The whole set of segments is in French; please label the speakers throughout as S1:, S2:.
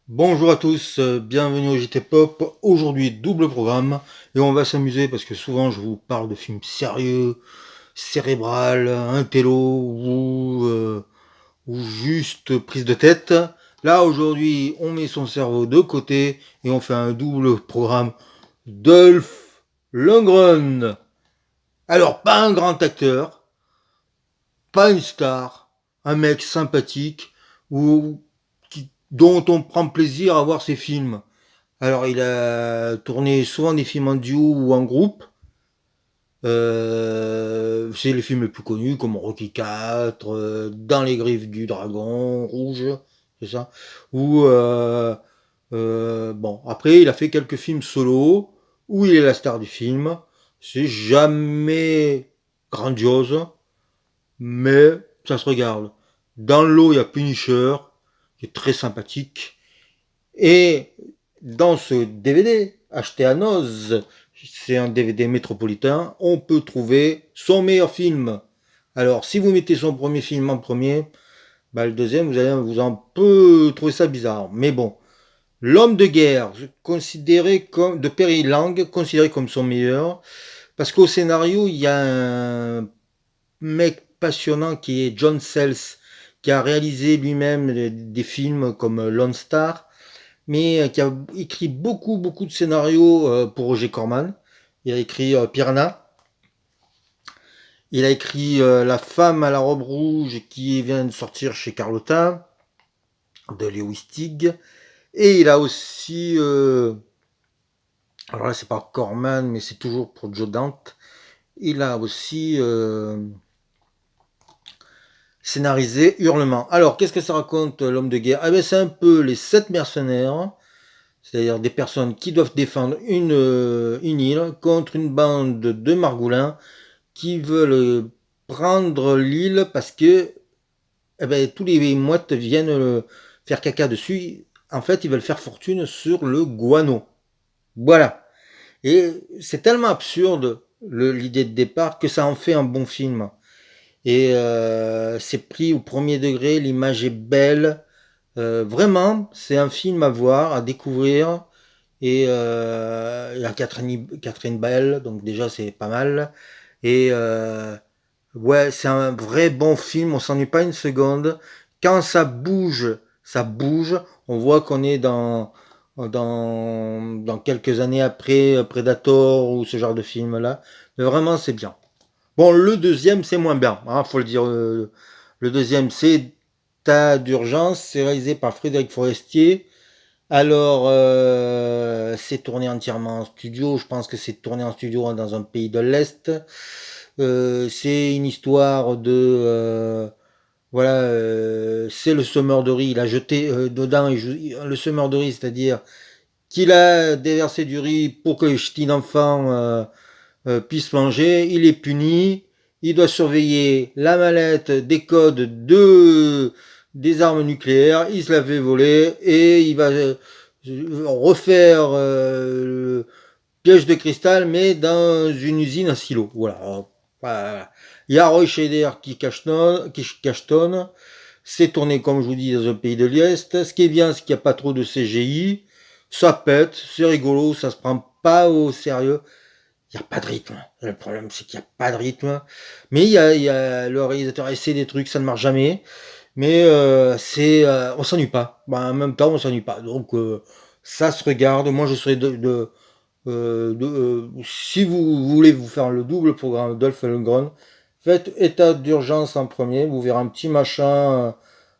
S1: Bonjour à tous, bienvenue au JT Pop. Aujourd'hui, double programme et on va s'amuser parce que souvent je vous parle de films sérieux, cérébral, intello ou juste prise de tête. Là, aujourd'hui, on met son cerveau de côté et on fait un double programme. Dolph Lundgren. Alors, pas un grand acteur, pas une star, un mec sympathique ou dont on prend plaisir à voir ses films. Alors, il a tourné souvent des films en duo ou en groupe. C'est les films les plus connus comme Rocky 4, Dans les griffes du dragon rouge, c'est ça. Ou bon, après il a fait quelques films solo où il est la star du film. C'est jamais grandiose, mais ça se regarde. Dans l'eau, il y a Punisher, qui est très sympathique. Et dans ce DVD, acheté à Noz, c'est un DVD métropolitain, on peut trouver son meilleur film. Alors, si vous mettez son premier film en premier, bah, le deuxième, vous allez vous en peu trouver ça bizarre. Mais bon, L'homme de guerre, considéré comme de Perry Lang, considéré comme son meilleur, parce qu'au scénario, il y a un mec passionnant qui est John Sells, qui a réalisé lui-même des films comme Lone Star, mais qui a écrit beaucoup de scénarios pour Roger Corman. Il a écrit Piranha. Il a écrit La femme à la robe rouge qui vient de sortir chez Carlotta de Lewis Teague. Et il a aussi, alors là c'est pas Corman, mais c'est toujours pour Joe Dante. Il a aussi scénarisé Hurlement. Alors qu'est-ce que ça raconte l'homme de guerre? Eh bien c'est un peu les 7 mercenaires, c'est-à-dire des personnes qui doivent défendre une île contre une bande de margoulins qui veulent prendre l'île parce que eh ben, tous les mouettes viennent faire caca dessus. En fait, ils veulent faire fortune sur le guano. Voilà. Et c'est tellement absurde l'idée de départ que ça en fait un bon film. Et c'est pris au premier degré, l'image est belle. Vraiment, c'est un film à voir, à découvrir. Et il y a Catherine Bell, donc déjà c'est pas mal. Et ouais, c'est un vrai bon film, on s'ennuie pas une seconde. Quand ça bouge, ça bouge. On voit qu'on est dans quelques années après Predator ou ce genre de film-là. Mais vraiment, c'est bien. Bon, le deuxième, c'est moins bien, hein, faut le dire. Le deuxième, c'est Tas d'urgence, c'est réalisé par Frédéric Forestier. Alors, c'est tourné entièrement en studio. Je pense que c'est tourné en studio dans un pays de l'Est. C'est une histoire de voilà, c'est le semeur de riz. Il a jeté dedans le semeur de riz, c'est-à-dire qu'il a déversé du riz pour que les ch'tis d'enfants puissent manger. Il est puni. Il doit surveiller la mallette des codes des armes nucléaires. Il se l'a fait voler et il va refaire le piège de cristal, mais dans une usine à silo. Voilà. Il y a Roy Scheider qui cachetonne. C'est tourné, comme je vous dis, dans un pays de l'Est. Ce qui est bien, c'est qu'il n'y a pas trop de CGI. Ça pète, c'est rigolo, ça se prend pas au sérieux. Il n'y a pas de rythme. Le problème, c'est qu'il n'y a pas de rythme. Mais le réalisateur essaie des trucs, ça ne marche jamais. Mais on s'ennuie pas. En même temps, on s'ennuie pas. Donc, ça se regarde. Moi, je serais si vous voulez vous faire le double programme Dolph Lundgren, faites état d'urgence en premier, vous verrez un petit machin,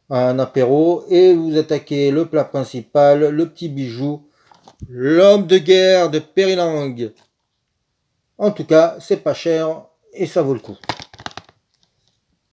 S1: un apéro, et vous attaquez le plat principal, le petit bijou, l'homme de guerre de Perry Lang. En tout cas, c'est pas cher et ça vaut le coup.